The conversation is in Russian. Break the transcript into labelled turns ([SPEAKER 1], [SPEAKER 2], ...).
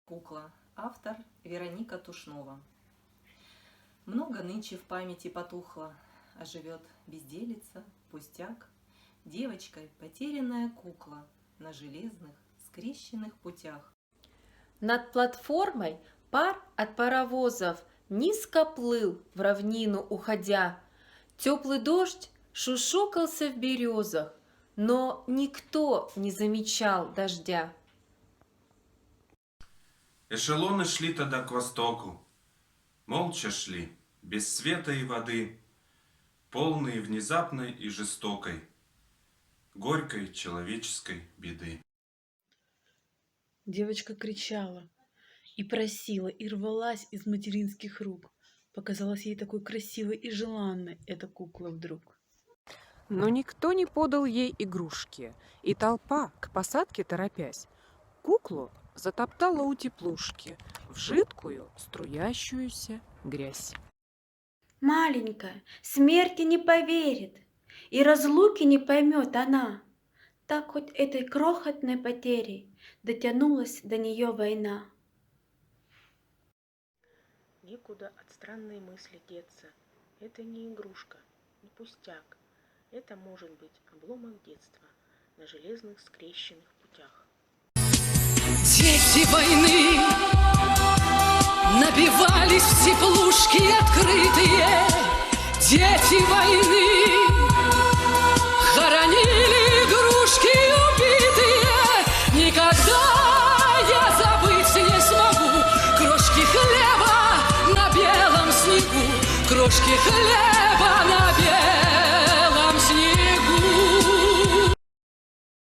[SPEAKER 1] Кукла. Автор Вероника Тушнова. Много нынче в памяти потухло, а живет безделица, пустяк. Девочкой потерянная кукла на железных скрещенных путях.
[SPEAKER 2] Над платформой пар от паровозов низко плыл, в равнину уходя. Теплый дождь шушукался в березах, но никто не замечал дождя.
[SPEAKER 3] Эшелоны шли тогда к востоку, молча шли, без света и воды, полные внезапной и жестокой, горькой человеческой беды.
[SPEAKER 4] Девочка кричала и просила, и рвалась из материнских рук. Показалась ей такой красивой и желанной эта кукла вдруг.
[SPEAKER 5] Но никто не подал ей игрушки, и толпа, к посадке торопясь, куклу затоптала у теплушки в жидкую струящуюся грязь.
[SPEAKER 6] Маленькая, смерти не поверит, и разлуки не поймет она. Так хоть этой крохотной потерей дотянулась до нее война.
[SPEAKER 7] Некуда от странной мысли деться. Это не игрушка, не пустяк. Это может быть обломок детства на железных скрещенных путях.
[SPEAKER 8] Дети войны набивались в теплушки открытые. Дети войны хоронили игрушки убитые. Никогда я забыть не смогу крошки хлеба на белом снегу, крошки хлеба